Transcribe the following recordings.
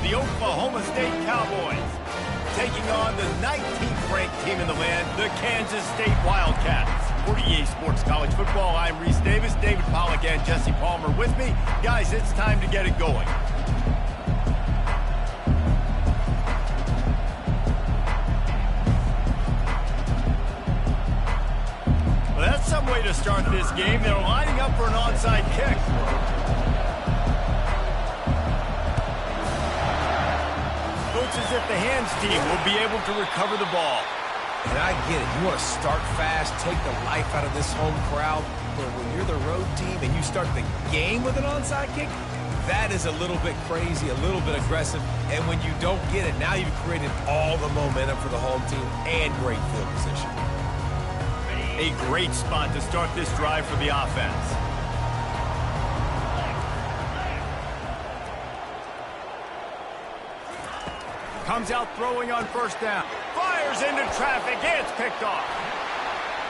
the Oklahoma State Cowboys, taking on the 19th ranked team in the land, the Kansas State Wildcats. For EA Sports College Football, I'm Reese Davis, David Pollack and Jesse Palmer with me. Guys, it's time to get it going. Well, that's some way to start this game. They're lining up for an onside kick. Looks as if the hands team will be able to recover the ball. And I get it. You want to start fast, take the life out of this home crowd. But when you're the road team and you start the game with an onside kick, that is a little bit crazy, a little bit aggressive. And when you don't get it, now you've created all the momentum for the home team and great field position. A great spot to start this drive for the offense. Comes out throwing on first down. Fires into traffic. It's picked off.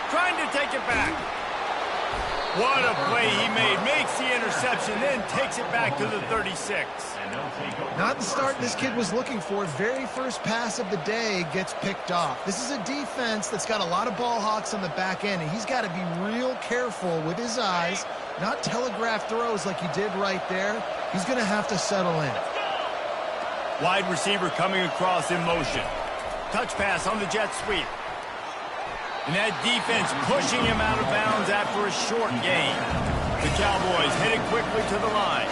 Trying to take it back. What a play he made. Makes the interception, then takes it back to the 36. Not the start this kid was looking for. Very first pass of the day gets picked off. This is a defense that's got a lot of ball hawks on the back end, and he's got to be real careful with his eyes, not telegraph throws like he did right there. He's going to have to settle in. Wide receiver coming across in motion. Touch pass on the jet sweep. And that defense pushing him out of bounds after a short gain. The Cowboys headed quickly to the line.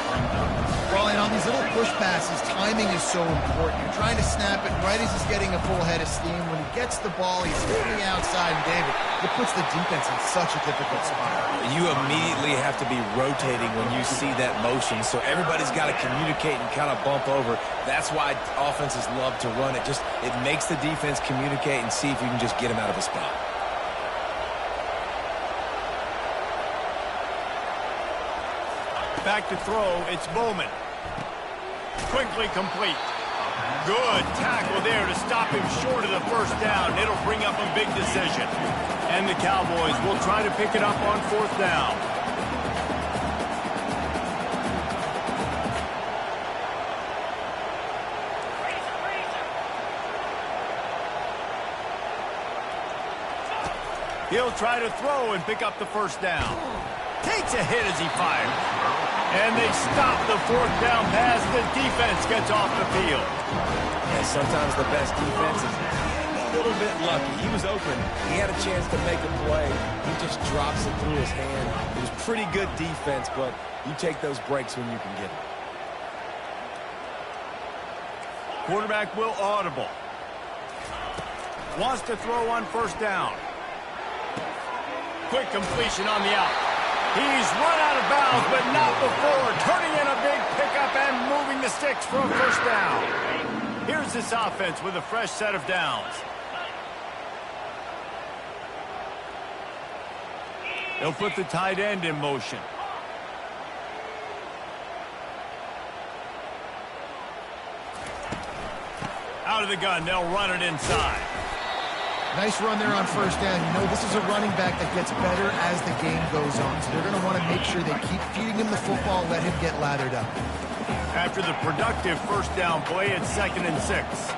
Well, and on these little push passes, timing is so important. You're trying to snap it right as he's getting a full head of steam. When he gets the ball, he's hitting the outside, and David, it puts the defense in such a difficult spot. You immediately have to be rotating when you see that motion, so everybody's got to communicate and kind of bump over. That's why offenses love to run it. It makes the defense communicate and see if you can just get him out of a spot. Back to throw, it's Bowman. Quickly complete. Good tackle there to stop him short of the first down. It'll bring up a big decision. And the Cowboys will try to pick it up on fourth down. He'll try to throw and pick up the first down. Takes a hit as he fires. And they stop the fourth down pass. The defense gets off the field. Yeah, sometimes the best defense is a little bit lucky. He was open. He had a chance to make a play. He just drops it through his hand. It was pretty good defense, but you take those breaks when you can get them. Quarterback will audible. Wants to throw on first down. Quick completion on the out. He's run out of bounds, but not before. Turning in a big pickup and moving the sticks for a first down. Here's this offense with a fresh set of downs. They'll put the tight end in motion. Out of the gun, they'll run it inside. Nice run there on first down. You know, this is a running back that gets better as the game goes on. So they're going to want to make sure they keep feeding him the football, let him get lathered up. After the productive first down play, it's 2nd and 6.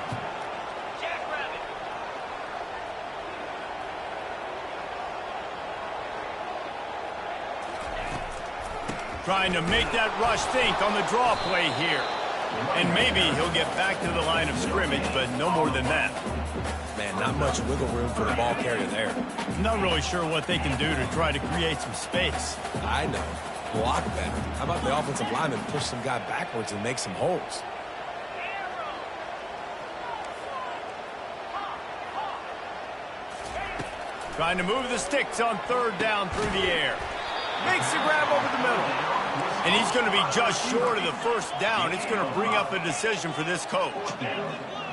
Trying to make that rush think on the draw play here. And maybe he'll get back to the line of scrimmage, but no more than that. Man, not much wiggle room for the ball carrier there. Not really sure what they can do to try to create some space. I know. Block better. How about the offensive lineman push some guy backwards and make some holes? Trying to move the sticks on third down through the air. Makes the grab over the middle. And he's going to be just short of the first down. It's going to bring up a decision for this coach.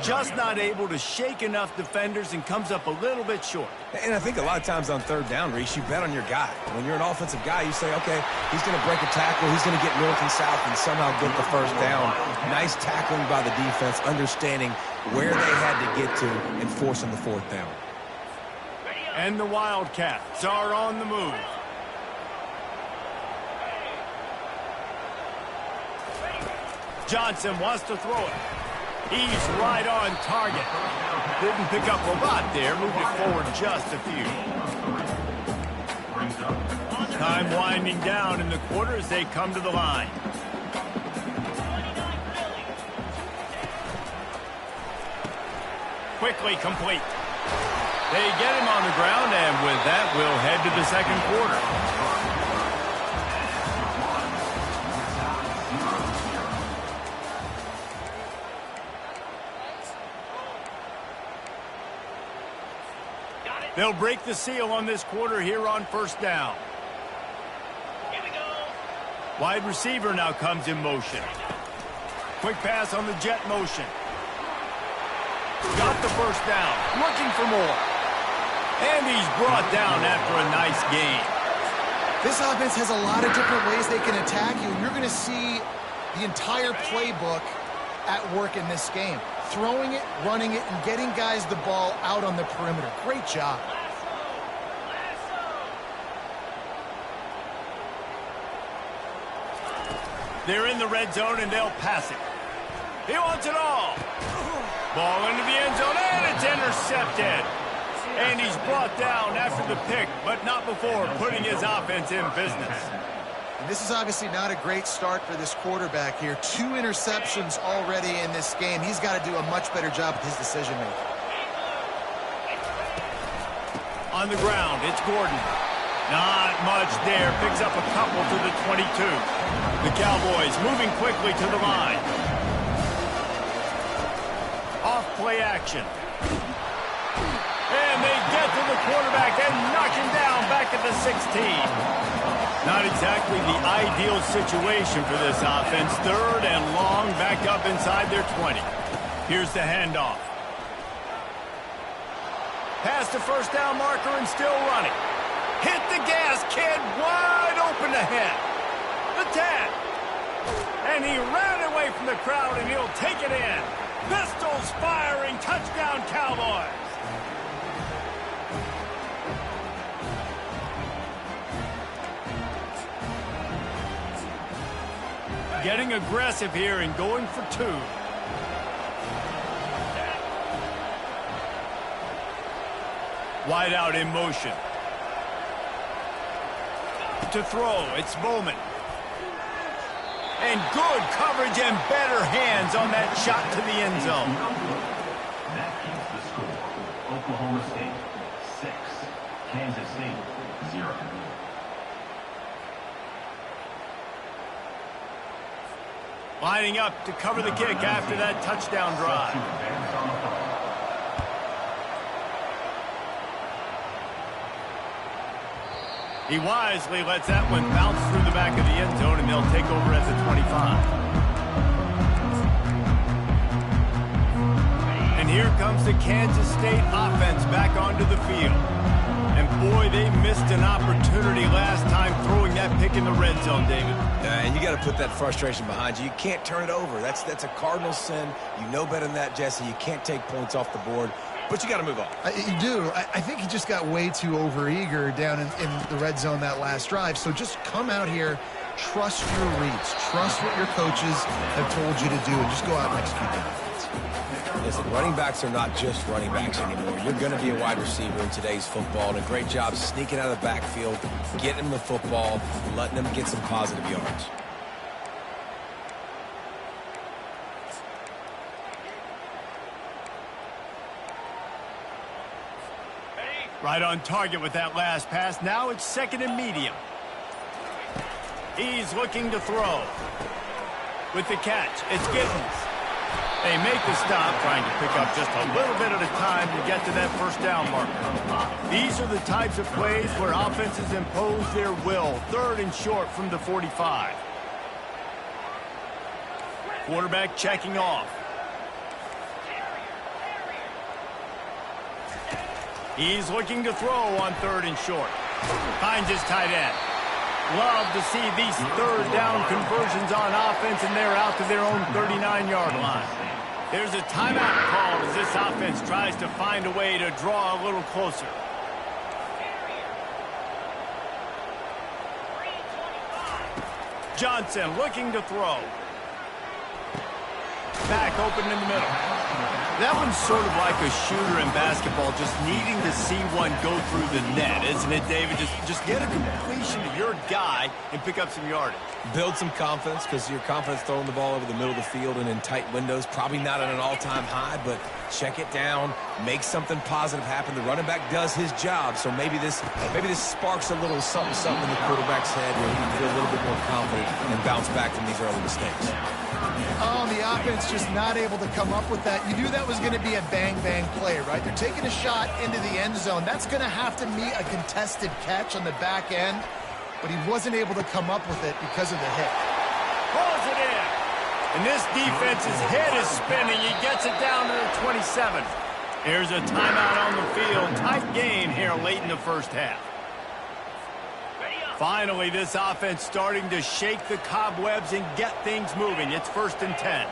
Just not able to shake enough defenders and comes up a little bit short. And I think a lot of times on third down, Reese, you bet on your guy. When you're an offensive guy, you say, okay, he's going to break a tackle, he's going to get north and south and somehow get the first down. Nice tackling by the defense, understanding where they had to get to and forcing the fourth down. And the Wildcats are on the move. Johnson wants to throw it. He's right on target. Didn't pick up a lot there. Moved it forward just a few. Time winding down in the quarter as they come to the line. Quickly complete. They get him on the ground, and with that, we'll head to the second quarter. They'll break the seal on this quarter here on first down. Here we go. Wide receiver now comes in motion. Quick pass on the jet motion. Got the first down. Looking for more. And he's brought down after a nice gain. This offense has a lot of different ways they can attack you. You're going to see the entire playbook at work in this game. Throwing it, running it, and getting guys the ball out on the perimeter. Great job. They're in the red zone, and they'll pass it. He wants it all. Ball into the end zone, and it's intercepted. And he's brought down after the pick, but not before putting his offense in business. And this is obviously not a great start for this quarterback here. 2 interceptions already in this game. He's got to do a much better job with his decision-making. On the ground, it's Gordon. Not much there. Picks up a couple to the 22. The Cowboys moving quickly to the line. Off play action. And they get to the quarterback and knock him down back at the 16. Not exactly the ideal situation for this offense. 3rd and long, back up inside their 20. Here's the handoff. Past the first down marker and still running. Hit the gas, kid. Wide open ahead. The 10. And he ran away from the crowd, and he'll take it in. Pistols firing. Touchdown, Cowboys. Getting aggressive here and going for 2. Wide out in motion. To throw, it's Bowman. And good coverage and better hands on that shot to the end zone. That keeps the score. Oklahoma State 6, Kansas State 0. Lining up to cover the kick after that touchdown drive. He wisely lets that one bounce through the back of the end zone, and they'll take over at the 25. And here comes the Kansas State offense back onto the field. And boy, they missed an opportunity last time throwing that pick in the red zone, David. And you got to put that frustration behind you. You can't turn it over. That's a cardinal sin. You know better than that, Jesse. You can't take points off the board, but you got to move on. You do. I think he just got way too overeager down in the red zone that last drive. So just come out here, trust your reads, trust what your coaches have told you to do, and just go out and execute the offense. Listen, running backs are not just running backs anymore. You're going to be a wide receiver in today's football, and a great job sneaking out of the backfield, getting them the football, letting them get some positive yards. Right on target with that last pass. Now it's 2nd and medium. He's looking to throw. With the catch, it's Giddens. They make the stop, trying to pick up just a little bit at a time to get to that first down marker. These are the types of plays where offenses impose their will. 3rd and short from the 45. Quarterback checking off. He's looking to throw on 3rd and short. Finds his tight end. Love to see these 3rd down conversions on offense, and they're out to their own 39-yard line. There's a timeout called as this offense tries to find a way to draw a little closer. Johnson looking to throw. back open in the middle. That one's sort of like a shooter in basketball, just needing to see one go through the net, isn't it, David? Just get a completion to your guy and pick up some yardage. Build some confidence, because your confidence throwing the ball over the middle of the field and in tight windows, probably not at an all-time high, but check it down, make something positive happen. The running back does his job, so maybe this sparks a little something in the quarterback's head where he can feel a little bit more confident and bounce back from these early mistakes. Oh, the offense just not able to come up with that. You knew that was going to be a bang-bang play, right? They're taking a shot into the end zone. That's going to have to meet a contested catch on the back end, but he wasn't able to come up with it because of the hit. Pulls it in. And this defense's head is spinning. He gets it down to the 27. Here's a timeout on the field. Tight game here late in the first half. Finally, this offense starting to shake the cobwebs and get things moving. It's 1st and 10.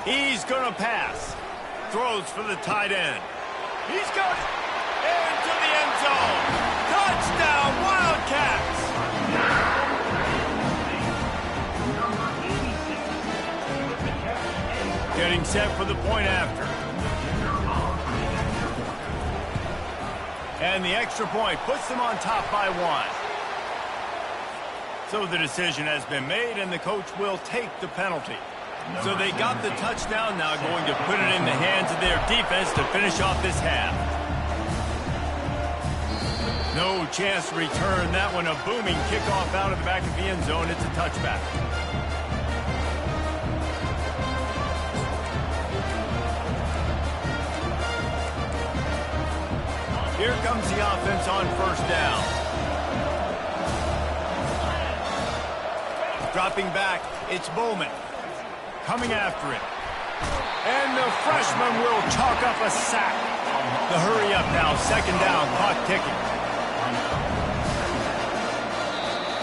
He's going to pass. Throws for the tight end. He's got it. Into the end zone. Touchdown, Wildcats. Getting set for the point after. And the extra point puts them on top by 1. So the decision has been made, and the coach will take the penalty. So they got the touchdown, now going to put it in the hands of their defense to finish off this half. No chance to return that one. A booming kickoff out of the back of the end zone. It's a touchback. Here comes the offense on 1st down. Dropping back, it's Bowman. Coming after it. And the freshman will chalk up a sack. The hurry up now, 2nd down, clock ticking.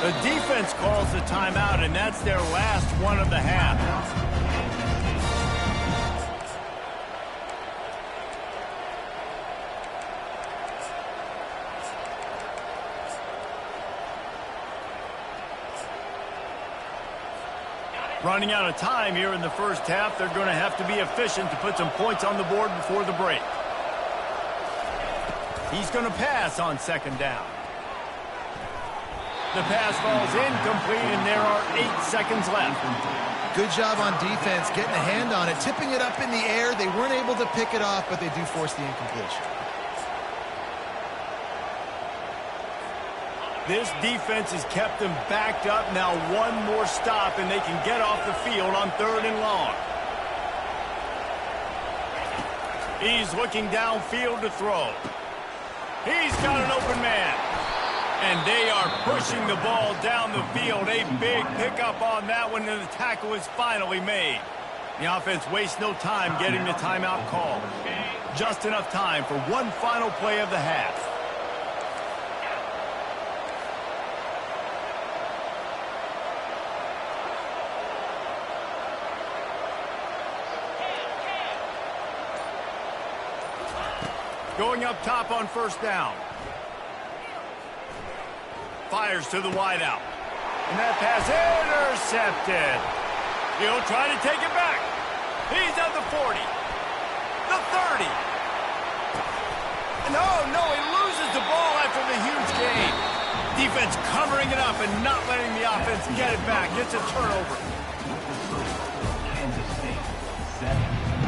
The defense calls the timeout, and that's their last one of the half. Running out of time here in the first half. They're going to have to be efficient to put some points on the board before the break. He's going to pass on 2nd down. The pass falls incomplete, and there are 8 seconds left. Good job on defense, getting a hand on it, tipping it up in the air. They weren't able to pick it off, but they do force the incompletion. This defense has kept them backed up. Now one more stop, and they can get off the field on 3rd and long. He's looking downfield to throw. He's got an open man. And they are pushing the ball down the field. A big pickup on that one, and the tackle is finally made. The offense wastes no time getting the timeout call. Just enough time for one final play of the half. Going up top on 1st down. Fires to the wideout. And that pass intercepted. He'll try to take it back. He's at the 40. The 30. And oh no, he loses the ball after the huge gain. Defense covering it up and not letting the offense get it back. It's a turnover. Kansas State, 7.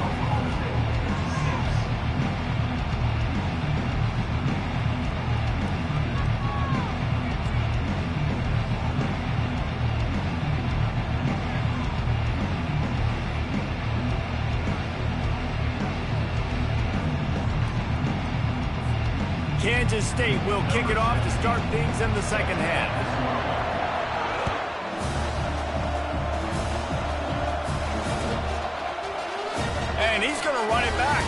Oklahoma State, 6. Kansas State will kick it off to start things in the second half. And he's going to run it back.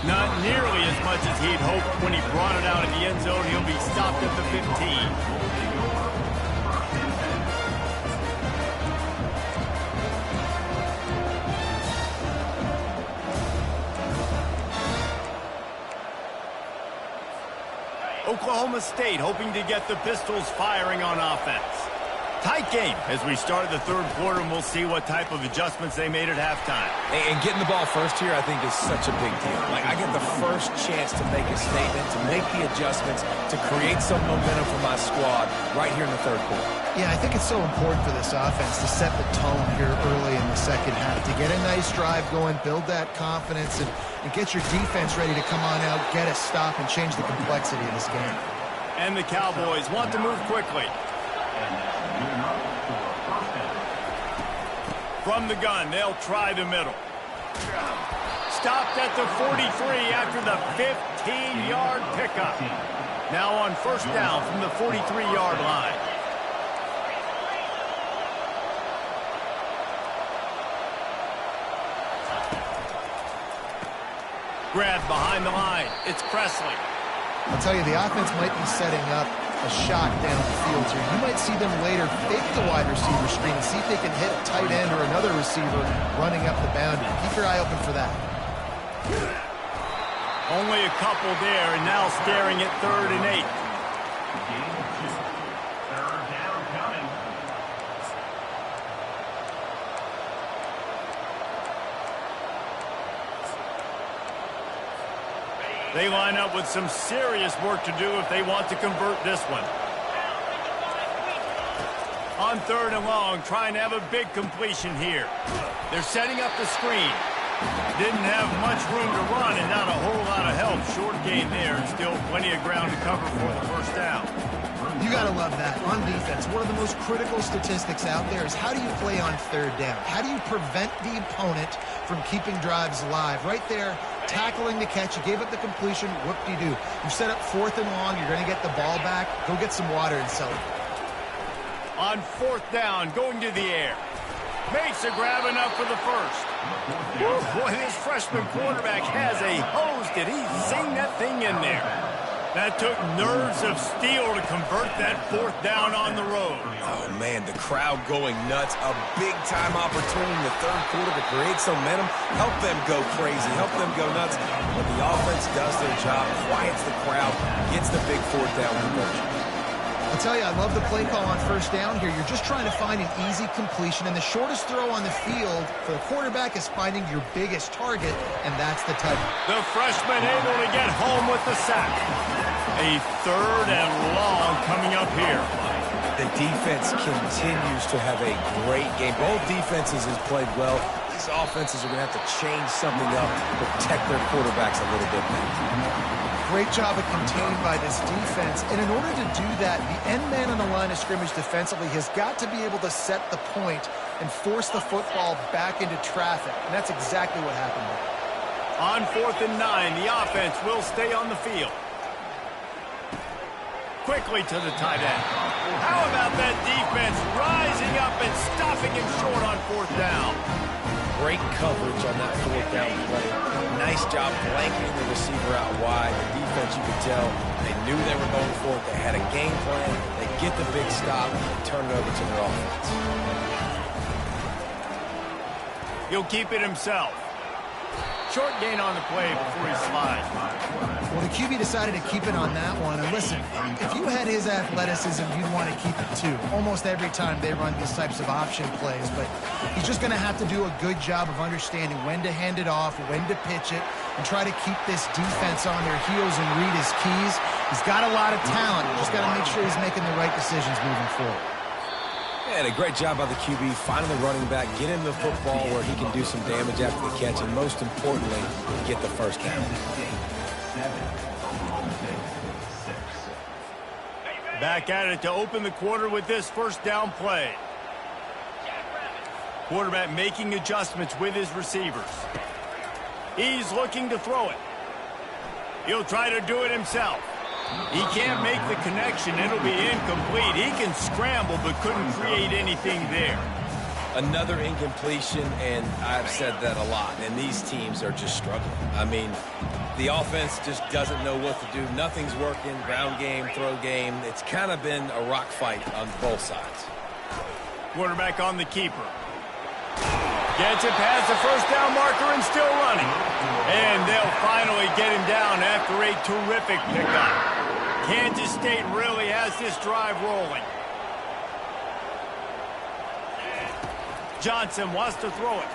Not nearly as much as he'd hoped when he brought it out in the end zone. He'll be stopped at the 15. Oklahoma State hoping to get the Pistols firing on offense. Tight game as we start the third quarter, and we'll see what type of adjustments they made at halftime. And getting the ball first here, I think, is such a big deal. Like, I get the first chance to make a statement, to make the adjustments, to create some momentum for my squad right here in the third quarter. Yeah, I think it's so important for this offense to set the tone here early in the second half, to get a nice drive going, build that confidence, and get your defense ready to come on out, get a stop, and change the complexity of this game. And the Cowboys want to move quickly. From the gun, they'll try the middle. Stopped at the 43 after the 15-yard pickup. Now on first down from the 43-yard line. Grab behind the line. It's Presley. I'll tell you, the offense might be setting up a shot down the field here. You might see them later fake the wide receiver screen and see if they can hit a tight end or another receiver running up the boundary. Keep your eye open for that. Only a couple there, and now staring at 3rd and 8. Third down coming. They line up with some serious work to do if they want to convert this one. On 3rd and long, trying to have a big completion here. They're setting up the screen. Didn't have much room to run and not a whole lot of help. Short gain there and still plenty of ground to cover for the first down. You got to love that. On defense, one of the most critical statistics out there is how do you play on 3rd down? How do you prevent the opponent from keeping drives alive? Right there, tackling the catch. You gave up the completion. Whoop-de-doo. You set up 4th and long. You're going to get the ball back. Go get some water and celebrate. On 4th down, going to the air. Makes a grab enough for the first. Woo, boy, this freshman quarterback has a hose. Did he zing that thing in there? That took nerves of steel to convert that 4th down on the road. Oh, man, the crowd going nuts. A big-time opportunity in the third quarter to create some momentum. Help them go crazy. Help them go nuts. When the offense does their job, quiets the crowd, gets the big 4th down conversion. I'll tell you, I love the play call on first down here. You're just trying to find an easy completion, and the shortest throw on the field for the quarterback is finding your biggest target, and that's the touchdown. The freshman able to get home with the sack. A 3rd and long coming up here. The defense continues to have a great game. Both defenses have played well. These offenses are going to have to change something up, protect their quarterbacks a little bit better. Great job of containing by this defense. And in order to do that, the end man on the line of scrimmage defensively has got to be able to set the point and force the football back into traffic. And that's exactly what happened there. On 4th and 9, the offense will stay on the field. Quickly to the tight end. How about that defense rising up and stopping him short on 4th down? Great coverage on that 4th down play. Nice job blanketing the receiver out wide. The defense, you could tell, they knew they were going for it. They had a game plan. They get the big stop and turn it over to their offense. He'll keep it himself. Short gain on the play before he slides. Well, the QB decided to keep it on that one. And listen, if you had his athleticism, you'd want to keep it too. Almost every time they run these types of option plays. But he's just going to have to do a good job of understanding when to hand it off, when to pitch it, and try to keep this defense on their heels and read his keys. He's got a lot of talent. Just got to make sure he's making the right decisions moving forward. And a great job by the QB, finding the running back, get him the football where he can do some damage after the catch, and most importantly, get the first down. Back at it to open the quarter with this first down play. Quarterback making adjustments with his receivers. He's looking to throw it. He'll try to do it himself. He can't make the connection. It'll be incomplete. He can scramble but couldn't create anything there. Another incompletion, and I've said that a lot, and these teams are just struggling. I mean, the offense just doesn't know what to do. Nothing's working. Ground game, throw game. It's kind of been a rock fight on both sides. Quarterback on the keeper. Gets it past the first down marker and still running. And they'll finally get him down after a terrific pickup. Kansas State really has this drive rolling. Johnson wants to throw it.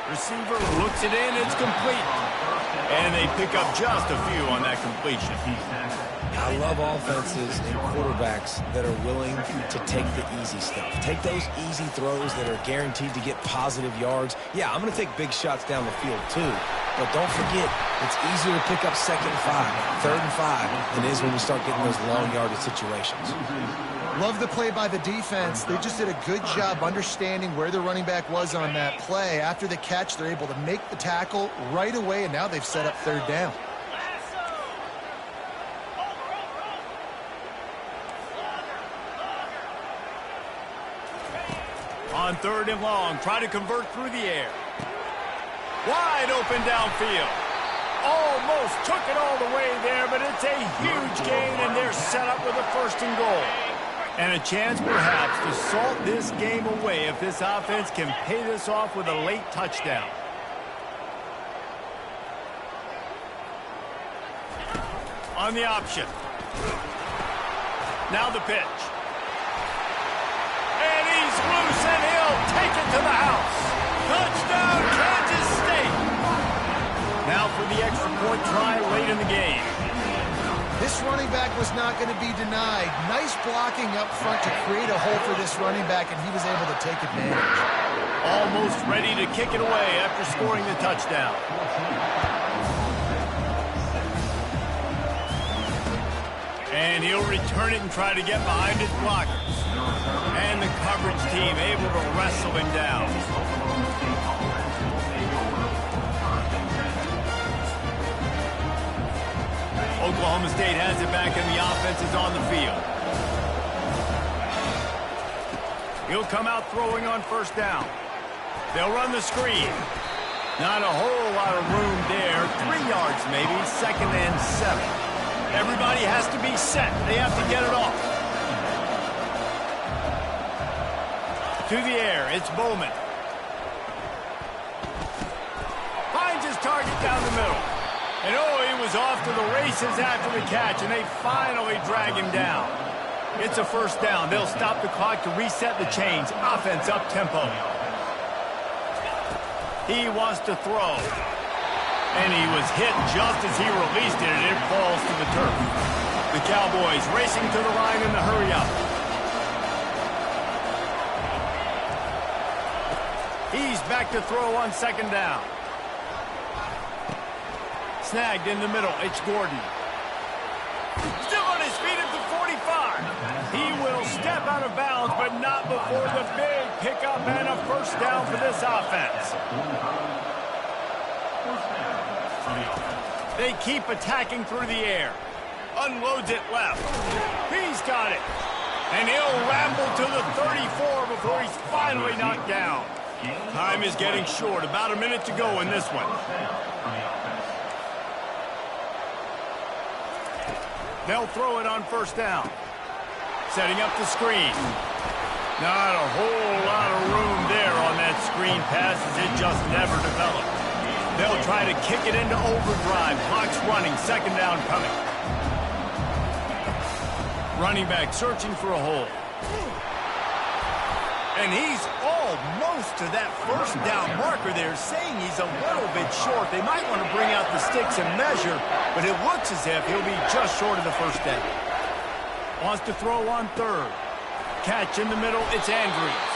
Receiver looks it in, it's complete. And they pick up just a few on that completion. I love offenses and quarterbacks that are willing to take the easy stuff. Take those easy throws that are guaranteed to get positive yards. Yeah, I'm going to take big shots down the field too. But don't forget, it's easier to pick up 2nd and 5, 3rd and 5 than it is when we start getting those long yardage situations. Love the play by the defense. They just did a good job understanding where the running back was on that play. After the catch, they're able to make the tackle right away, and now they've set up 3rd down. On 3rd and long, try to convert through the air. Wide open downfield. Almost took it all the way there, but it's a huge gain, and they're set up with a 1st and goal. And a chance, perhaps, to salt this game away if this offense can pay this off with a late touchdown. On the option. Now the pitch. And he's loose, and he'll take it to the house. Touchdown, Kansas State. Now for the extra point try late in the game. This running back was not going to be denied. Nice blocking up front to create a hole for this running back, and he was able to take advantage. Almost ready to kick it away after scoring the touchdown. And he'll return it and try to get behind his blockers. And the coverage team able to wrestle him down. Oklahoma State has it back, and the offense is on the field. He'll come out throwing on 1st down. They'll run the screen. Not a whole lot of room there. 3 yards maybe, 2nd and 7. Everybody has to be set. They have to get it off. To the air, it's Bowman. Finds his target down the middle. And he was off to the races after the catch, and they finally drag him down. It's a 1st down. They'll stop the clock to reset the chains. Offense up-tempo. He wants to throw. And he was hit just as he released it, and it falls to the turf. The Cowboys racing to the line in the hurry-up. He's back to throw on 2nd down. Snagged in the middle. It's Gordon. Still on his feet at the 45. He will step out of bounds, but not before the big pickup and a 1st down for this offense. They keep attacking through the air. Unloads it left. He's got it. And he'll ramble to the 34 before he's finally knocked down. Time is getting short. About a minute to go in this one. They'll throw it on 1st down. Setting up the screen. Not a whole lot of room there on that screen pass, as it just never developed. They'll try to kick it into overdrive. Clock's running. 2nd down coming. Running back searching for a hole. And he's almost to that 1st down marker there, saying he's a little bit short. They might want to bring out the sticks and measure, but it looks as if he'll be just short of the 1st down. Wants to throw on 3rd. Catch in the middle, it's Andrews.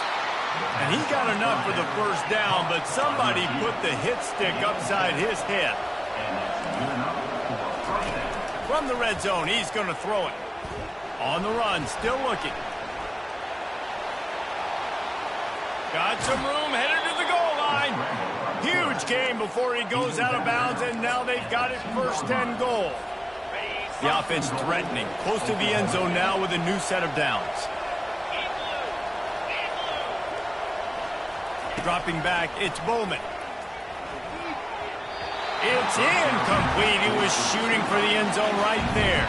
And he got enough for the 1st down, but somebody put the hit stick upside his head. From the red zone, he's going to throw it. On the run, still looking. Got some room, headed to the goal line. Huge game before he goes out of bounds, and now they've got it 1st and goal. The offense threatening, close to the end zone now with a new set of downs. Dropping back, it's Bowman. It's incomplete. He was shooting for the end zone right there.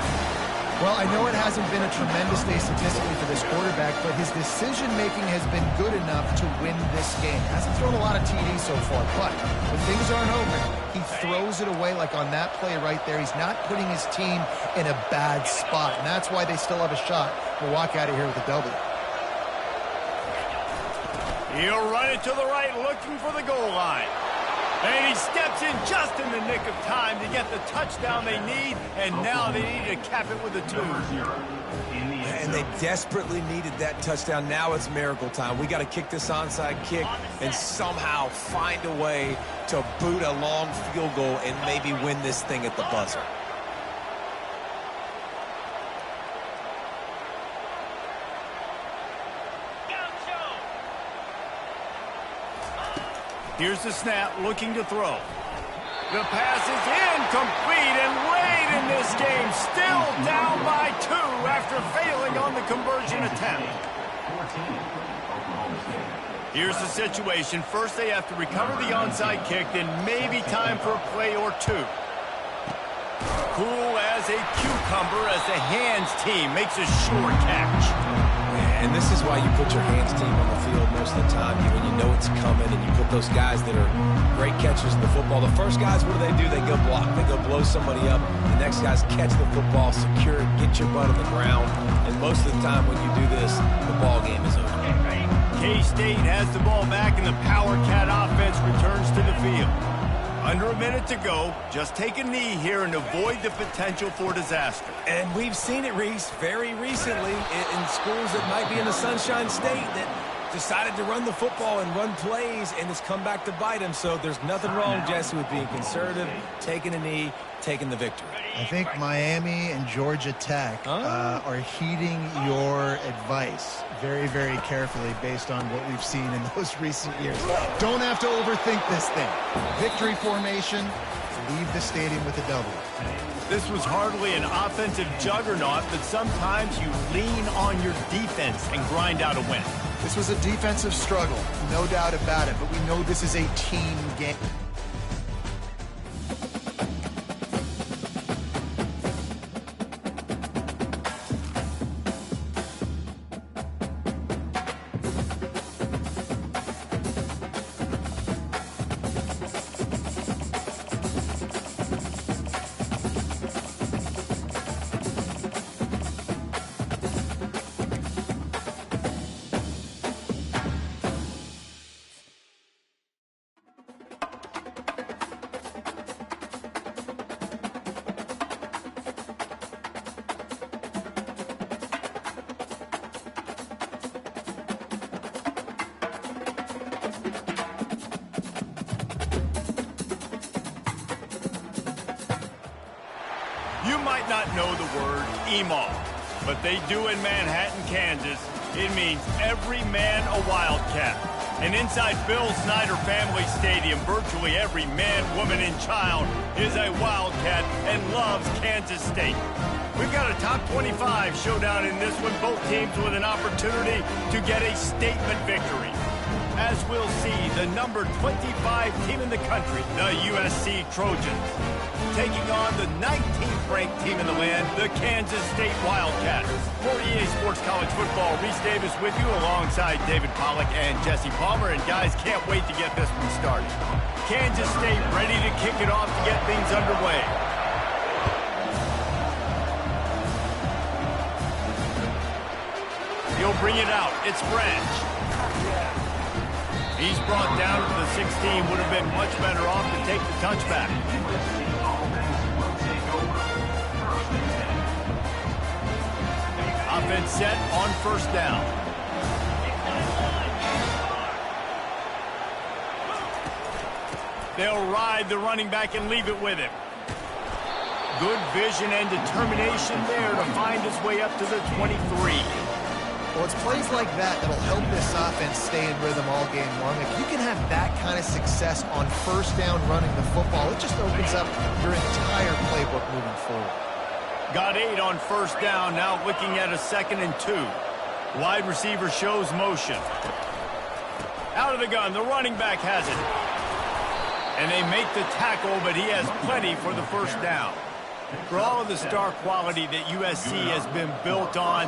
Well, I know it hasn't been a tremendous day statistically for this quarterback, but his decision-making has been good enough to win this game. Hasn't thrown a lot of TDs so far, but when things aren't open, he throws it away like on that play right there. He's not putting his team in a bad spot, and that's why they still have a shot to walk out of here with a W. He'll run it to the right, looking for the goal line. And he steps in just in the nick of time to get the touchdown they need, and now they need to cap it with a 2. And they desperately needed that touchdown. Now it's miracle time. We got to kick this onside kick and somehow find a way to boot a long field goal and maybe win this thing at the buzzer. Here's the snap, looking to throw. The pass is incomplete, and late in this game, still down by 2 after failing on the conversion attempt. Here's the situation. First, they have to recover the onside kick, then maybe time for a play or 2. Cool as a cucumber as the hands team makes a sure catch. And this is why you put your hands team on the field most of the time, when you know it's coming, and you put those guys that are great catchers of the football. The first guys, what do? They go block. They go blow somebody up. The next guys catch the football, secure it, get your butt on the ground. And most of the time when you do this, the ball game is over. K-State has the ball back, and the Power Cat offense returns to the field. Under a minute to go. Just take a knee here and avoid the potential for disaster. And we've seen it, Reese, very recently in schools that might be in the Sunshine State that decided to run the football and run plays, and it's come back to bite them. So there's nothing wrong, Jesse, with being conservative, taking a knee, taking the victory. I think Miami and Georgia Tech are heeding your advice very, very carefully based on what we've seen in those recent years. Don't have to overthink this thing. Victory formation, leave the stadium with a W. This was hardly an offensive juggernaut, but sometimes you lean on your defense and grind out a win. This was a defensive struggle, no doubt about it, but we know this is a team game. You might not know the word EMAW, but they do in Manhattan, Kansas. It means every man a Wildcat. And inside Bill Snyder Family Stadium, virtually every man, woman, and child is a Wildcat and loves Kansas State. We've got a top 25 showdown in this one, both teams with an opportunity to get a statement victory. As we'll see, the number 25 team in the country, the USC Trojans, taking on the 19th ranked team in the land, the Kansas State Wildcats. For EA Sports College Football, Reese Davis with you alongside David Pollack and Jesse Palmer. And guys, can't wait to get this one started. Kansas State ready to kick it off to get things underway. He'll bring it out. It's Branch. He's brought down to the 16. Would have been much better off to take the touchback. Offense set on first down. They'll ride the running back and leave it with him. Good vision and determination there to find his way up to the 23. Well, it's plays like that that'll help this offense stay in rhythm all game long. If you can have that kind of success on first down running the football, it just opens up your entire playbook moving forward. Got 8 on first down, now looking at a 2nd and 2. Wide receiver shows motion. Out of the gun, the running back has it. And they make the tackle, but he has plenty for the first down. For all of the star quality that USC has been built on,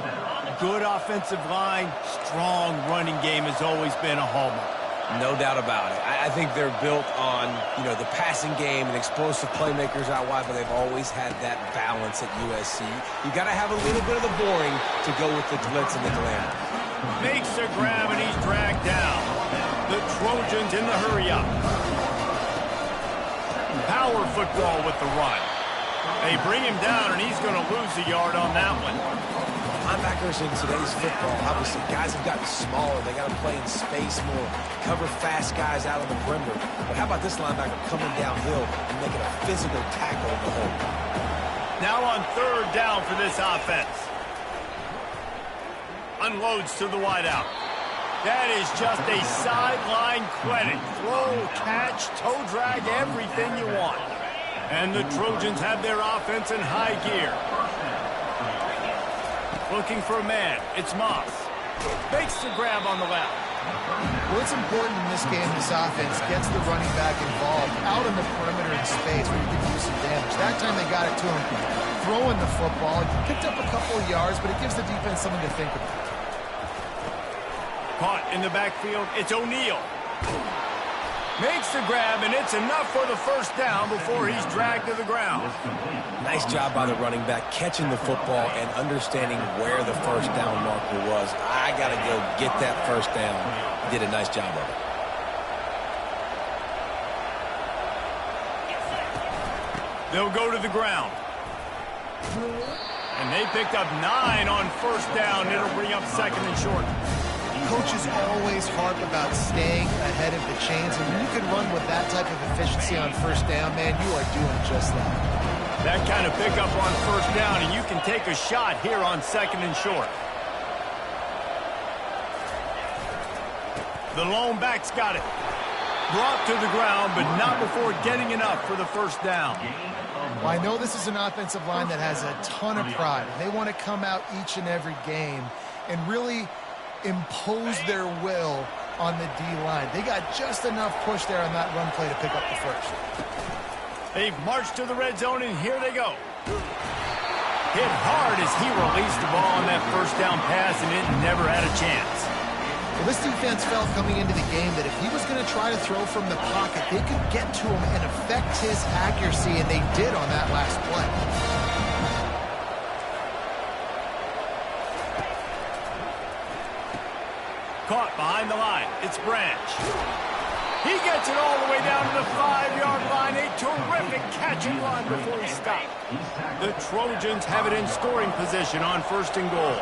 good offensive line, strong running game has always been a hallmark. No doubt about it. I think they're built on, the passing game and explosive playmakers out wide, but they've always had that balance at USC. You got to have a little bit of the boring to go with the glitz and the glamour. Makes the grab, and he's dragged down. The Trojans in the hurry-up. Power football with the run. They bring him down, and he's going to lose a yard on that one. Linebackers in today's football, obviously, guys have gotten smaller. They got to play in space more, cover fast guys out on the perimeter. But how about this linebacker coming downhill and making a physical tackle in the hole? Now on third down for this offense. Unloads to the wideout. That is just a sideline credit. Throw, catch, toe drag, everything you want. And the Trojans have their offense in high gear. Looking for a man. It's Moss. Makes the grab on the left. Well, it's important in this game, this offense gets the running back involved out in the perimeter in space where you can do some damage. That time they got it to him throwing the football. He picked up a couple of yards, but it gives the defense something to think about. Caught in the backfield. It's O'Neal. Makes the grab, and it's enough for the first down before he's dragged to the ground. Nice job by the running back catching the football and understanding where the first down marker was. I got to go get that first down. He did a nice job of it. They'll go to the ground. And they picked up 9 on first down. It'll bring up second and short. Coaches always harp about staying ahead of the chains, and when you can run with that type of efficiency on first down, man, you are doing just that. That kind of pickup on first down, and you can take a shot here on second and short. The lone back's got it. Brought to the ground, but not before getting enough for the first down. Well, I know this is an offensive line that has a ton of pride. They want to come out each and every game and really impose their will on the D-line. They got just enough push there on that run play to pick up the first. They've marched to the red zone, and here they go. Hit hard as he released the ball on that first down pass, and it never had a chance. Well, this defense felt coming into the game that if he was going to try to throw from the pocket, they could get to him and affect his accuracy, and they did on that last play. Caught behind the line. It's Branch. He gets it all the way down to the 5-yard line. A terrific catch and run before he stopped. The Trojans have it in scoring position on first and goal.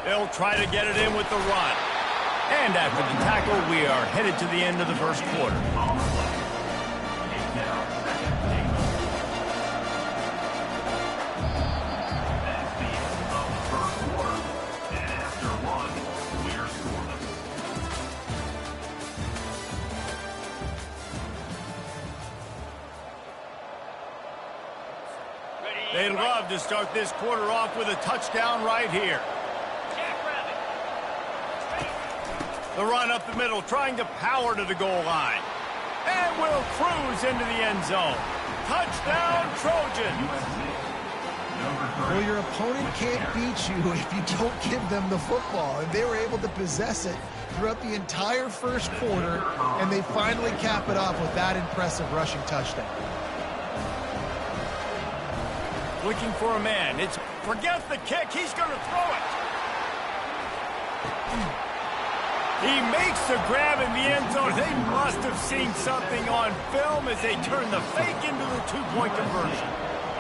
They'll try to get it in with the run. And after the tackle, we are headed to the end of the first quarter. They'd love to start this quarter off with a touchdown right here. The run up the middle, trying to power to the goal line. And will cruise into the end zone. Touchdown, Trojans! Well, your opponent can't beat you if you don't give them the football. And they were able to possess it throughout the entire first quarter, and they finally cap it off with that impressive rushing touchdown. Looking for a man. It's forget the kick. He's going to throw it. He makes the grab in the end zone. They must have seen something on film as they turn the fake into the two-point conversion.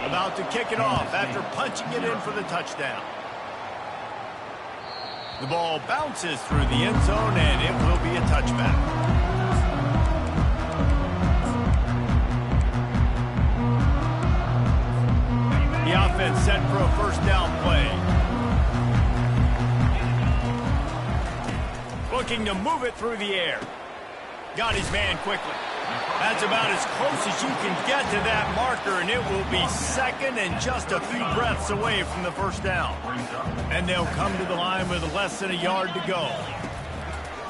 About to kick it off after punching it in for the touchdown. The ball bounces through the end zone, and it will be a touchback. The offense set for a first down play. Looking to move it through the air. Got his man quickly. That's about as close as you can get to that marker, and it will be second and just a few breaths away from the first down. And they'll come to the line with less than a yard to go.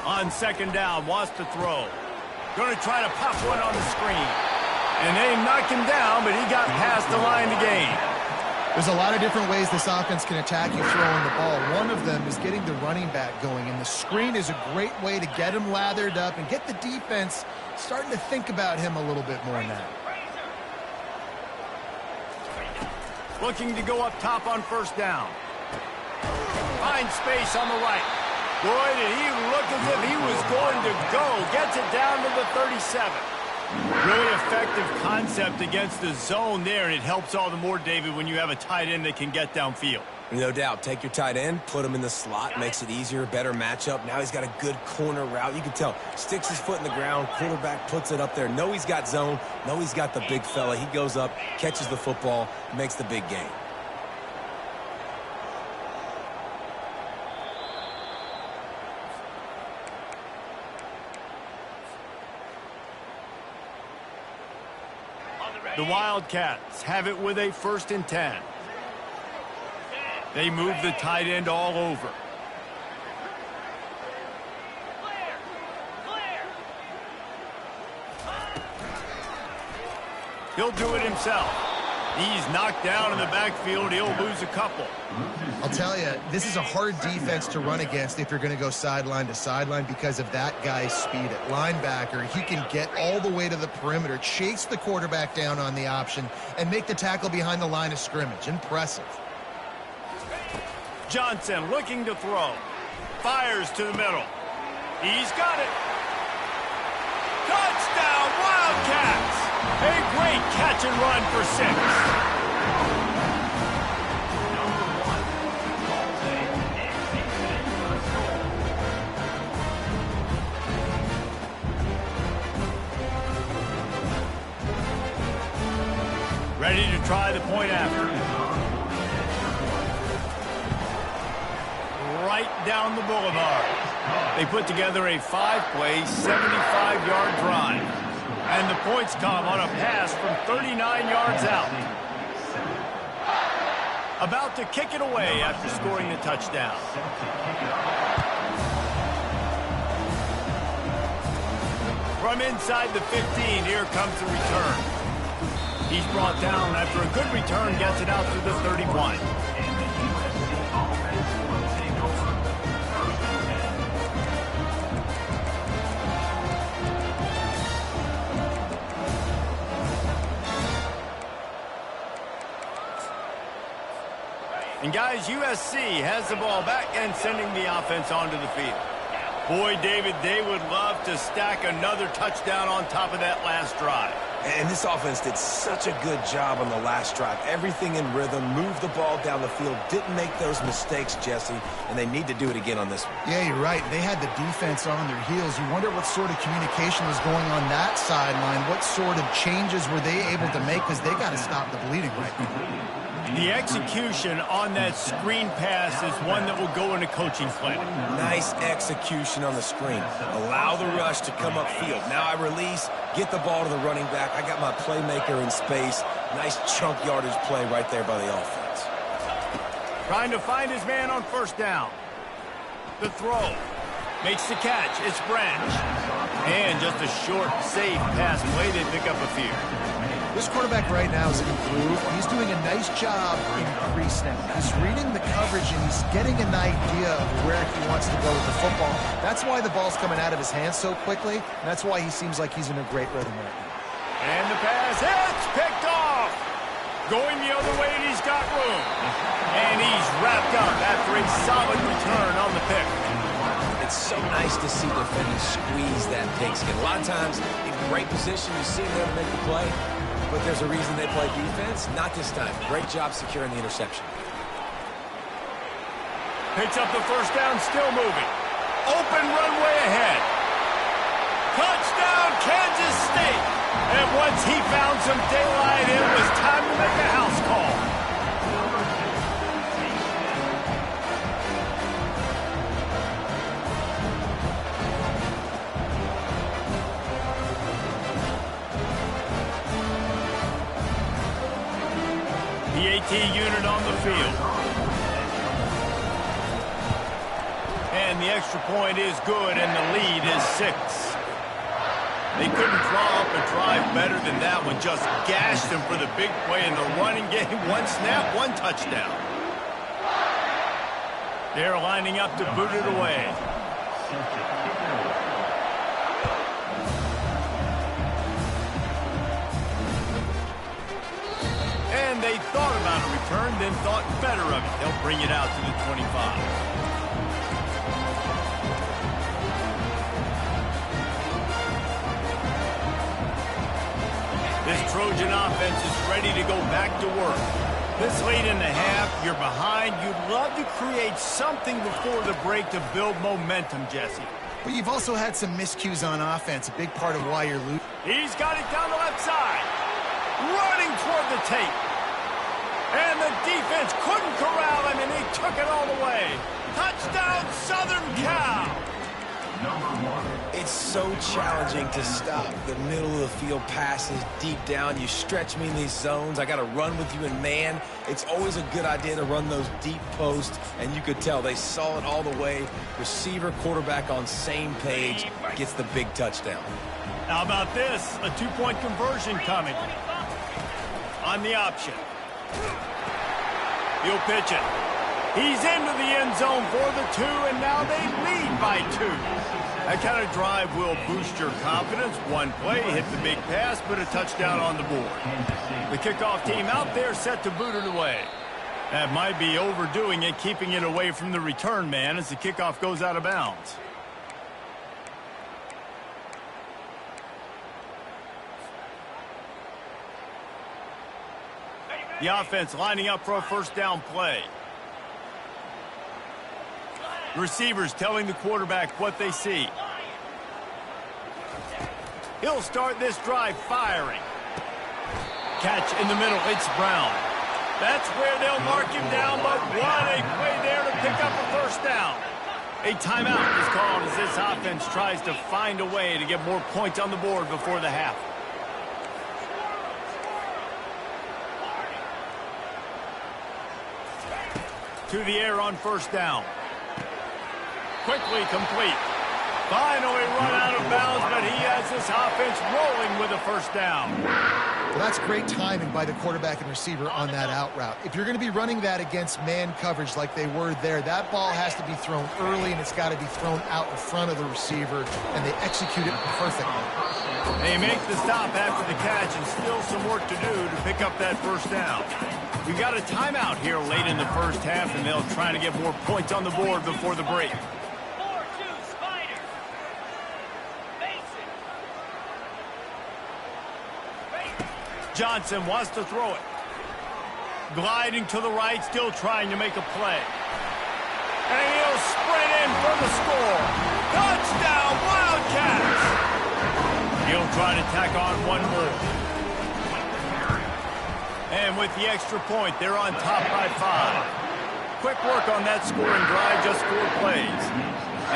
On second down, wants to throw. Going to try to pop one on the screen. And they knock him down, but he got past the line to gain. There's a lot of different ways this offense can attack you throwing the ball. One of them is getting the running back going, and the screen is a great way to get him lathered up and get the defense starting to think about him a little bit more now. Looking to go up top on first down. Finds space on the right. Boy, did he look as if he was going to go. Gets it down to the 37. Really effective concept against the zone there, and it helps all the more, David, when you have a tight end that can get downfield. No doubt. Take your tight end, put him in the slot, makes it easier, better matchup. Now he's got a good corner route. You can tell. Sticks his foot in the ground, quarterback puts it up there. Know he's got zone, know he's got the big fella. He goes up, catches the football, makes the big game. The Wildcats have it with a 1st and 10. They move the tight end all over. He'll do it himself. He's knocked down in the backfield. He'll lose a couple. I'll tell you, this is a hard defense to run against if you're going to go sideline to sideline because of that guy's speed at linebacker. He can get all the way to the perimeter, chase the quarterback down on the option, and make the tackle behind the line of scrimmage. Impressive. Johnson looking to throw. Fires to the middle. He's got it. Touchdown, Wildcats! A great catch and run for 6. Ready to try the point after. Right down the boulevard. They put together a 5-play, 75-yard drive. And the points come on a pass from 39 yards out. About to kick it away after scoring the touchdown. From inside the 15, here comes the return. He's brought down after a good return, gets it out to the 31. And guys, USC has the ball back and sending the offense onto the field. Boy, David, they would love to stack another touchdown on top of that last drive. And this offense did such a good job on the last drive. Everything in rhythm, moved the ball down the field, didn't make those mistakes, Jesse, and they need to do it again on this one. Yeah, you're right. They had the defense on their heels. You wonder what sort of communication was going on that sideline. What sort of changes were they able to make because they got to stop the bleeding right now. The execution on that screen pass is one that will go in a coaching plan. Nice execution on the screen. Allow the rush to come upfield. Now I release, get the ball to the running back. I got my playmaker in space. Nice chunk yardage play right there by the offense. Trying to find his man on first down. The throw. Makes the catch. It's Branch. And just a short, safe pass play. They pick up a few. This quarterback right now is improved. He's doing a nice job in pre-snap. He's reading the coverage, and he's getting an idea of where he wants to go with the football. That's why the ball's coming out of his hands so quickly, and that's why he seems like he's in a great rhythm right now. And the pass hits, picked off. Going the other way, and he's got room. And he's wrapped up after a solid return on the pick. It's so nice to see defenders squeeze that pigskin. A lot of times, in great position, you see them make the play. But there's a reason they play defense. Not this time. Great job securing the interception. Picks up the first down, still moving. Open runway ahead. Touchdown, Kansas State. And once he found some daylight, it was time to make a house call. The AT unit on the field. And the extra point is good, and the lead is 6. They couldn't draw up a drive better than that one. Just gashed them for the big play in the running game. One snap, one touchdown. They're lining up to boot it away. And they thought about a return, then thought better of it. They'll bring it out to the 25. This Trojan offense is ready to go back to work. This late in the half, you're behind. You'd love to create something before the break to build momentum, Jesse. But you've also had some miscues on offense, a big part of why you're losing. He's got it down the left side. Running toward the tape. And the defense couldn't corral him, and he took it all the way. Touchdown, Southern Cal! It's so challenging to stop the middle of the field passes deep down. You stretch me in these zones. I got to run with you in man. It's always a good idea to run those deep posts, and you could tell they saw it all the way. Receiver, quarterback on same page, gets the big touchdown. How about this? A two-point conversion coming. On the option. He'll pitch it. He's into the end zone for the 2, and now they lead by 2. That kind of drive will boost your confidence. One play, hit the big pass, put a touchdown on the board. The kickoff team out there set to boot it away. That might be overdoing it, keeping it away from the return man as the kickoff goes out of bounds. The offense lining up for a first down play. Receivers telling the quarterback what they see. He'll start this drive firing. Catch in the middle, it's Brown. That's where they'll mark him down, but what a play there to pick up a first down. A timeout is called as this offense tries to find a way to get more points on the board before the half. To the air on first down. Quickly complete. Finally run out of bounds, but he has this offense rolling with a first down. Well, that's great timing by the quarterback and receiver on that out route. If you're going to be running that against man coverage like they were there, that ball has to be thrown early, and it's got to be thrown out in front of the receiver, and they execute it perfectly. They make the stop after the catch, and still some work to do to pick up that first down. We got a timeout here late in the first half, and they'll try to get more points on the board before the break. Johnson wants to throw it. Gliding to the right, still trying to make a play. And he'll sprint in for the score. Touchdown, Wildcats! He'll try to tack on one more. And with the extra point, they're on top by 5. Quick work on that scoring drive, just 4 plays.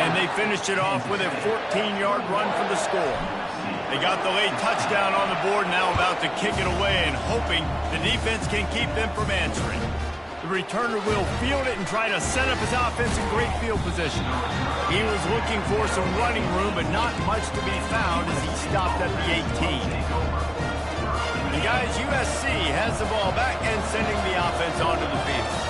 And they finished it off with a 14-yard run for the score. They got the late touchdown on the board, now about to kick it away and hoping the defense can keep them from answering. The returner will field it and try to set up his offense in great field position. He was looking for some running room, but not much to be found as he stopped at the 18. And guys, USC has the ball back and sending the offense onto the field.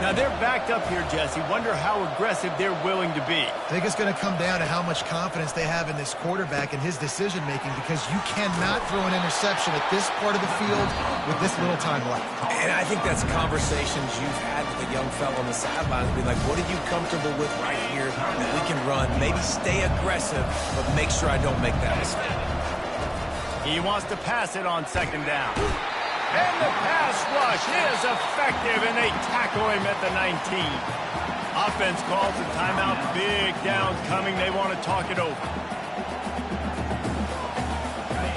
Now they're backed up here, Jesse. Wonder how aggressive they're willing to be. I think it's going to come down to how much confidence they have in this quarterback and his decision-making, because you cannot throw an interception at this part of the field with this little time left. And I think that's conversations you've had with a young fellow on the sidelines, being like, what are you comfortable with right here that we can run? Maybe stay aggressive, but make sure I don't make that mistake. He wants to pass it on second down. And the pass rush is effective, and they tackle him at the 19. Offense calls a timeout. Big downs coming. They want to talk it over.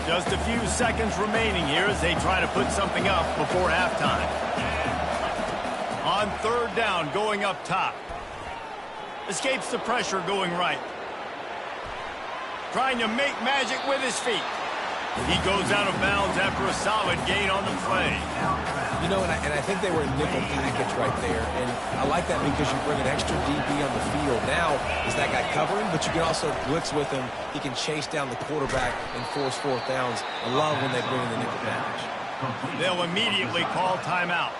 Just a few seconds remaining here as they try to put something up before halftime. On third down, going up top. Escapes the pressure going right. Trying to make magic with his feet. He goes out of bounds after a solid gain on the play. You know, and I think they were in nickel package right there. And I like that because you bring an extra DB on the field. Now, is that guy covering? But you can also blitz with him. He can chase down the quarterback and force fourth downs. I love when they bring in the nickel package. They'll immediately call timeout.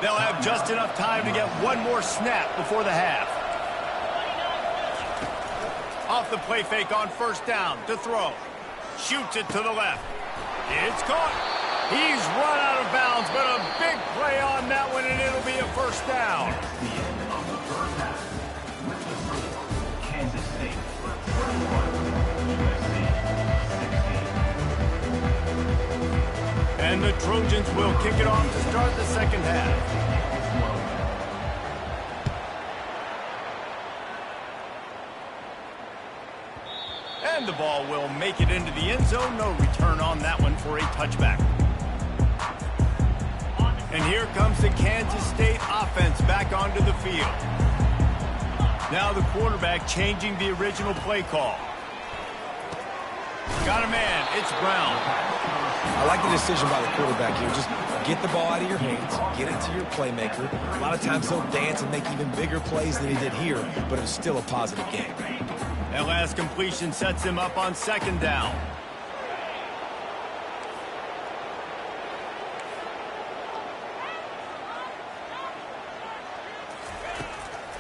They'll have just enough time to get one more snap before the half. Off the play fake on first down to throw. Shoots it to the left. It's caught. He's run out of bounds, but a big play on that one, and it'll be a first down. The end of the first half. With the score, Kansas State 41, USC 16. And the Trojans will kick it off to start the second half. And the ball will make it into the end zone. No return on that one for a touchback. And here comes the Kansas State offense back onto the field. Now the quarterback changing the original play call. Got a man. It's Brown. I like the decision by the quarterback here. Just get the ball out of your hands, get it to your playmaker. A lot of times he'll dance and make even bigger plays than he did here, but it was still a positive game. That last completion sets him up on second down.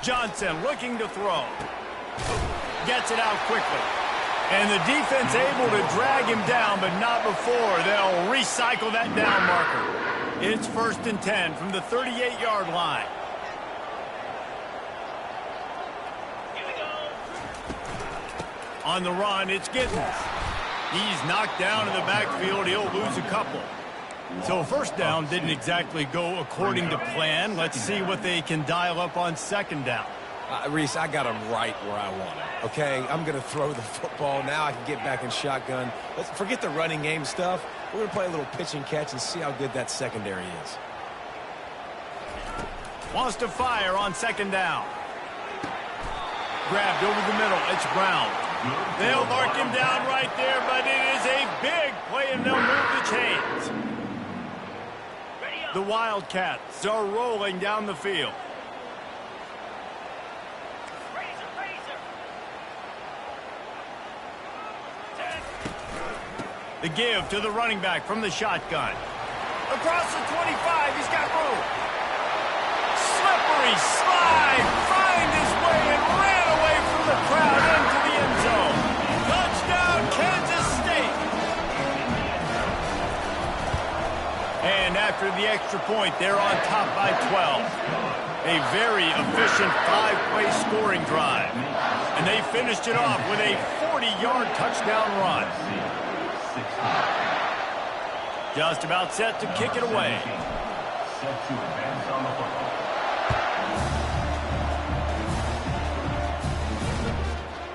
Johnson looking to throw. Gets it out quickly. And the defense able to drag him down, but not before. They'll recycle that down marker. It's 1st and 10 from the 38-yard line. On the run, it's Giddens. He's knocked down in the backfield. He'll lose a couple. So first down didn't exactly go according to plan. Let's see what they can dial up on second down. Reese, I got him right where I want him. Okay, I'm going to throw the football. Now I can get back in shotgun. Let's forget the running game stuff. We're going to play a little pitch and catch and see how good that secondary is. Wants to fire on second down. Grabbed over the middle. It's Brown. They'll mark him down right there, but it is a big play, and they'll move the chains. The Wildcats are rolling down the field. The give to the running back from the shotgun. Across the 25, he's got room. Slippery slide, find his way and ran away from the crowd into the end zone. Touchdown, Kansas State. And after the extra point, they're on top by 12. A very efficient 5-play scoring drive. And they finished it off with a 40-yard touchdown run. Just about set to kick it away. Set to advance on the football.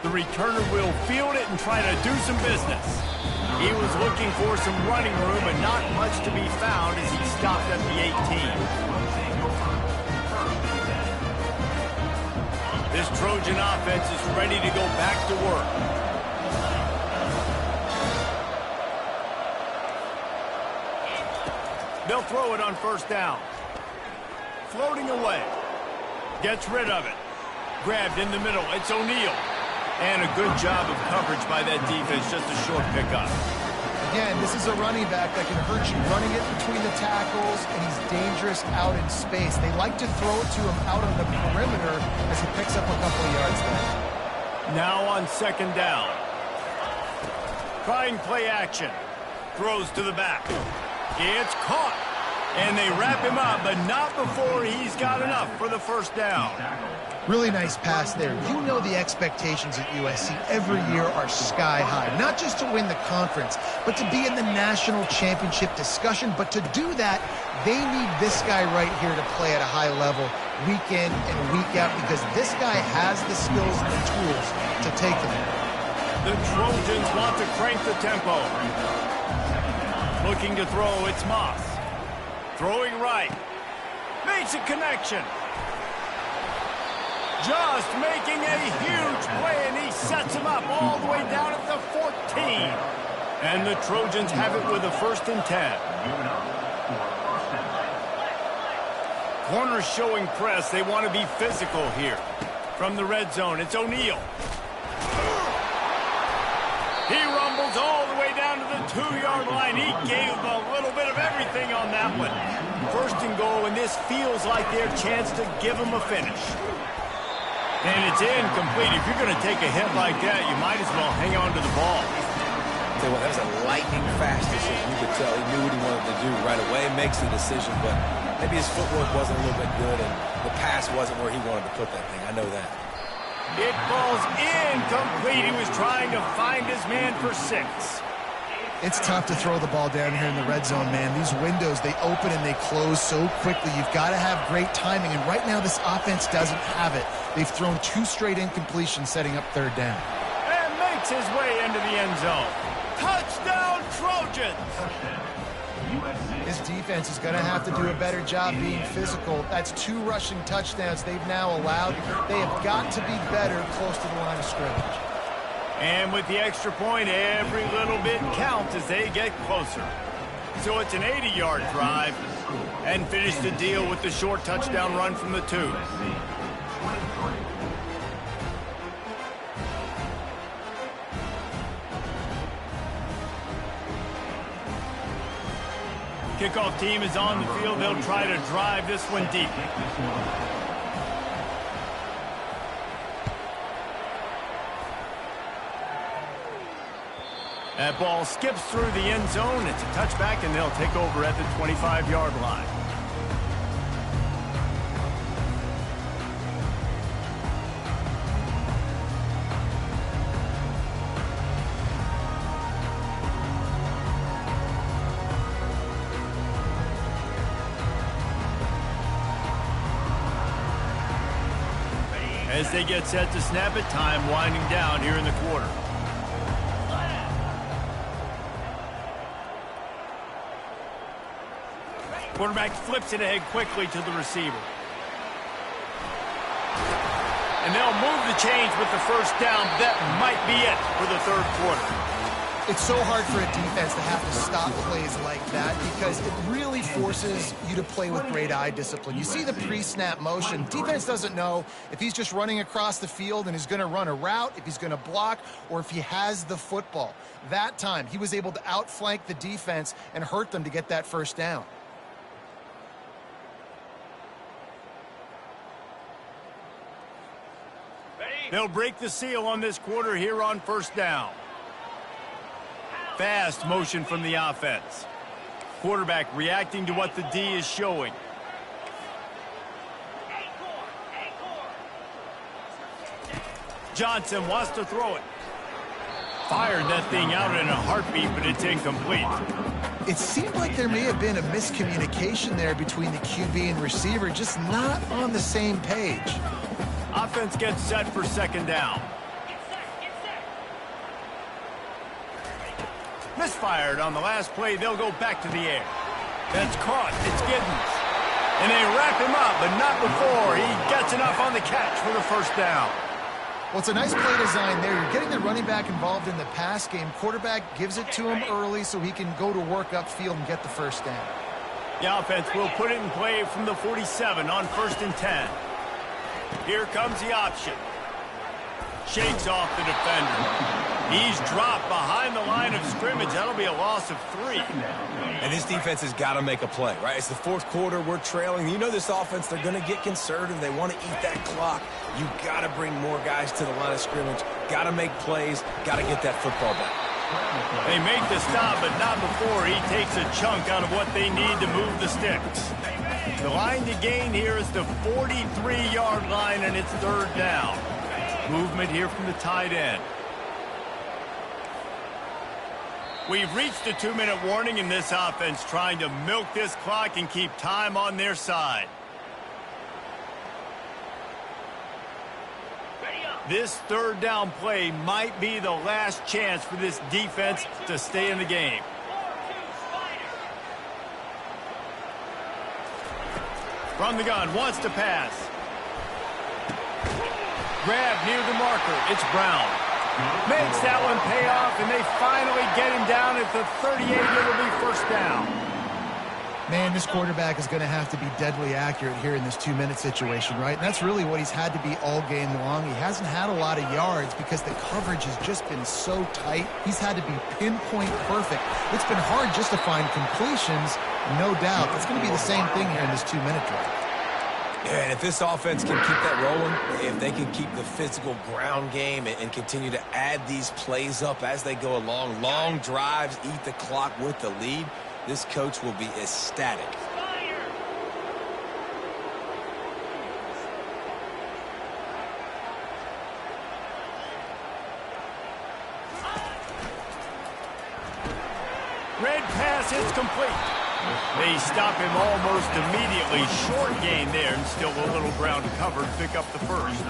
The returner will field it and try to do some business. He was looking for some running room, but not much to be found as he stopped at the 18. This Trojan offense is ready to go back to work. They'll throw it on first down. Floating away. Gets rid of it. Grabbed in the middle. It's O'Neal. And a good job of coverage by that defense. Just a short pickup. Again, this is a running back that can hurt you running it between the tackles, and he's dangerous out in space. They like to throw it to him out on the perimeter as he picks up a couple of yards there. Now on second down. Trying play action. Throws to the back. It's caught. And they wrap him up, but not before he's got enough for the first down. Really nice pass there. You know the expectations at USC every year are sky high. Not just to win the conference, but to be in the national championship discussion. But to do that, they need this guy right here to play at a high level week in and week out, because this guy has the skills and the tools to take them there. The Trojans want to crank the tempo. Looking to throw, it's Moss. Throwing right. Makes a connection. Just making a huge play, and he sets him up all the way down at the 14. And the Trojans have it with a 1st and 10. Corners showing press. They want to be physical here. From the red zone, it's O'Neal. He rumbles all the way down to the 2-yard line. He gave a little bit of everything on that one. 1st and goal, and this feels like their chance to give them a finish. And it's incomplete. If you're going to take a hit like that, you might as well hang on to the ball. Tell you what, that was a lightning-fast decision. You could tell he knew what he wanted to do right away. Makes the decision, but maybe his footwork wasn't a little bit good, and the pass wasn't where he wanted to put that thing. I know that. It falls incomplete. He was trying to find his man for 6. It's tough to throw the ball down here in the red zone, man. These windows, they open and they close so quickly. You've got to have great timing, and right now this offense doesn't have it. They've thrown 2 straight incompletions setting up 3rd down. And makes his way into the end zone. Touchdown, Trojans! His defense is going to have to do a better job being physical. That's 2 rushing touchdowns they've now allowed. They have got to be better close to the line of scrimmage. And with the extra point, every little bit counts as they get closer. So it's an 80-yard drive, and finish the deal with the short touchdown run from the 2. Kickoff team is on the field. They'll try to drive this one deep. That ball skips through the end zone. It's a touchback, and they'll take over at the 25-yard line. As they get set to snap it, time winding down here in the quarter. Quarterback flips it ahead quickly to the receiver. And they'll move the chains with the 1st down. That might be it for the 3rd quarter. It's so hard for a defense to have to stop plays like that because it really forces you to play with great eye discipline. You see the pre-snap motion. Defense doesn't know if he's just running across the field and is going to run a route, if he's going to block, or if he has the football. That time, he was able to outflank the defense and hurt them to get that 1st down. They'll break the seal on this quarter here on 1st down. Fast motion from the offense. Quarterback reacting to what the D is showing. Johnson wants to throw it. Fired that thing out in a heartbeat, but it's incomplete. It seemed like there may have been a miscommunication there between the QB and receiver, just not on the same page. Offense gets set for 2nd down. Misfired on the last play. They'll go back to the air. That's caught. It's Giddens. And they wrap him up, but not before he gets enough on the catch for the 1st down. Well, it's a nice play design there. You're getting the running back involved in the pass game. Quarterback gives it to him early so he can go to work upfield and get the 1st down. The offense will put it in play from the 47 on 1st and 10. Here comes the option. Shakes off the defender. He's dropped behind the line of scrimmage. That'll be a loss of 3. And this defense has got to make a play, right? It's the 4th quarter. We're trailing. You know this offense, they're going to get conservative. They want to eat that clock. You got to bring more guys to the line of scrimmage. Got to make plays. Got to get that football back. They make the stop, but not before he takes a chunk out of what they need to move the sticks. The line to gain here is the 43-yard line, and it's 3rd down. Movement here from the tight end. We've reached the 2-minute warning in this offense, trying to milk this clock and keep time on their side. This 3rd down play might be the last chance for this defense to stay in the game. From the gun, wants to pass. Grab near the marker. It's Brown. Makes that one pay off, and they finally get him down at the 38. It'll be first down. Man, this quarterback is going to have to be deadly accurate here in this 2-minute situation, right? And that's really what he's had to be all game long. He hasn't had a lot of yards because the coverage has just been so tight. He's had to be pinpoint perfect. It's been hard just to find completions, no doubt. It's going to be the same thing here in this 2-minute drive. Yeah, and if this offense can keep that rolling, if they can keep the physical ground game and continue to add these plays up as they go along, long drives, eat the clock with the lead, this coach will be ecstatic. Red pass is complete. They stop him almost immediately. Short gain there, and still a little ground covered. Pick up the first.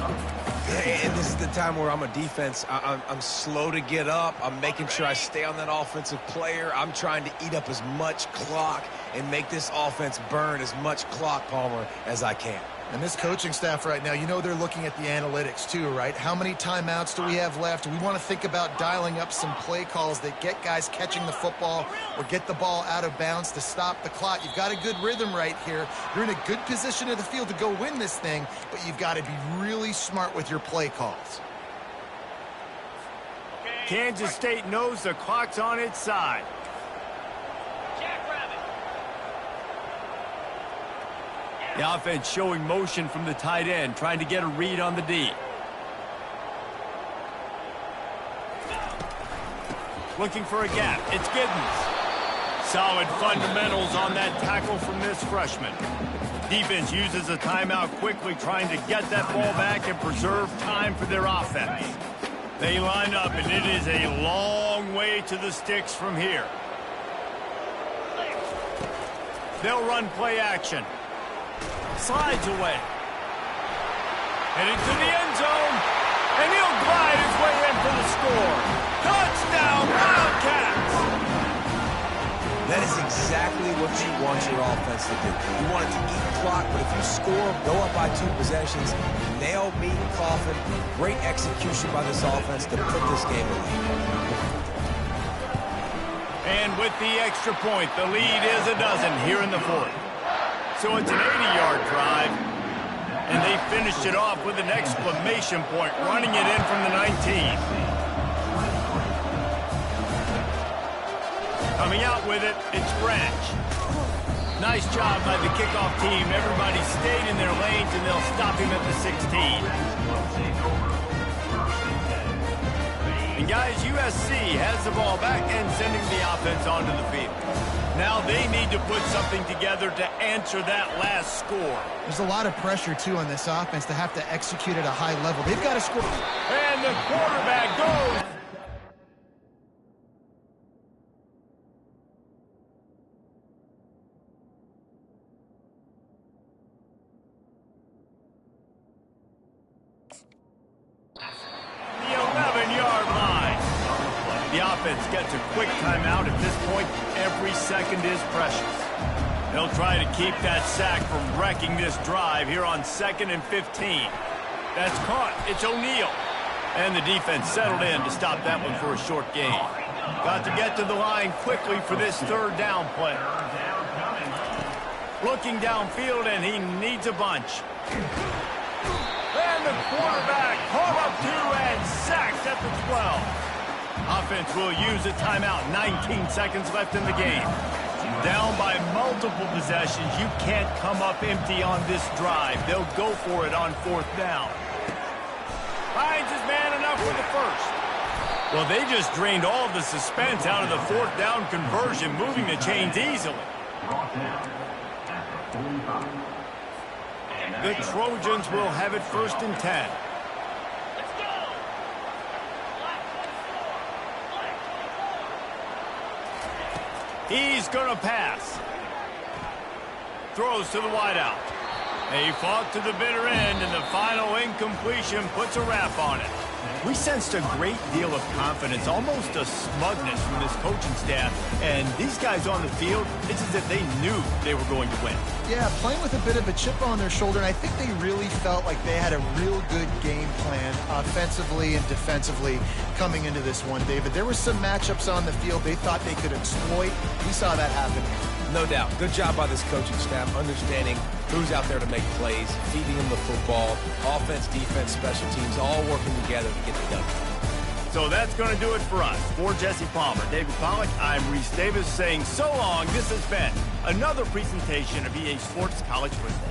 And this is the time where I'm a defense. I'm slow to get up. I'm making sure I stay on that offensive player. I'm trying to eat up as much clock and make this offense burn as much clock, Palmer, as I can. And this coaching staff right now, you know they're looking at the analytics too, right? How many timeouts do we have left? We want to think about dialing up some play calls that get guys catching the football or get the ball out of bounds to stop the clock. You've got a good rhythm right here. You're in a good position of the field to go win this thing, but you've got to be really smart with your play calls. Kansas State knows the clock's on its side. The offense showing motion from the tight end, trying to get a read on the D. Looking for a gap. It's Giddens. Solid fundamentals on that tackle from this freshman. Defense uses a timeout quickly, trying to get that ball back and preserve time for their offense. They line up, and it is a long way to the sticks from here. They'll run play action. Slides away. Headed to the end zone. And he'll glide his way in for the score. Touchdown, Wildcats! That is exactly what you want your offense to do. You want it to eat clock, but if you score, go up by 2 possessions, nail, meet, coffin. Great execution by this offense to put this game away. And with the extra point, the lead is a dozen here in the fourth. So it's an 80-yard drive, and they finished it off with an exclamation point, running it in from the 19. Coming out with it, it's Branch. Nice job by the kickoff team. Everybody stayed in their lanes, and they'll stop him at the 16. And guys, USC has the ball back and sending the offense onto the field. Now they need to put something together to answer that last score. There's a lot of pressure, too, on this offense to have to execute at a high level. They've got to score. And the quarterback goes. The 11-yard line. The offense gets a quick timeout. At this point, every second is precious. They'll try to keep that sack from wrecking this drive here on 2nd and 15. That's caught. It's O'Neal. And the defense settled in to stop that one for a short gain. Got to get to the line quickly for this 3rd down play. Looking downfield, and he needs a bunch. And the quarterback hauled up 2 and sacked at the 12. Offense will use a timeout. 19 seconds left in the game. Down by multiple possessions. You can't come up empty on this drive. They'll go for it on 4th down. Finds his man enough for the first. Well, they just drained all of the suspense out of the 4th down conversion, moving the chains easily. The Trojans will have it 1st and 10. He's going to pass. Throws to the wideout. They fought to the bitter end, and the final incompletion puts a wrap on it. We sensed a great deal of confidence, almost a smugness from this coaching staff. And these guys on the field, it's as if they knew they were going to win. Yeah, playing with a bit of a chip on their shoulder, and I think they really felt like they had a real good game plan offensively and defensively coming into this one, David. There were some matchups on the field they thought they could exploit. We saw that happen. No doubt. Good job by this coaching staff, understanding who's out there to make plays, feeding them the football, offense, defense, special teams, all working together to get the W. So that's going to do it for us. For Jesse Palmer, David Pollack, I'm Reese Davis saying so long. This has been another presentation of EA Sports College Football.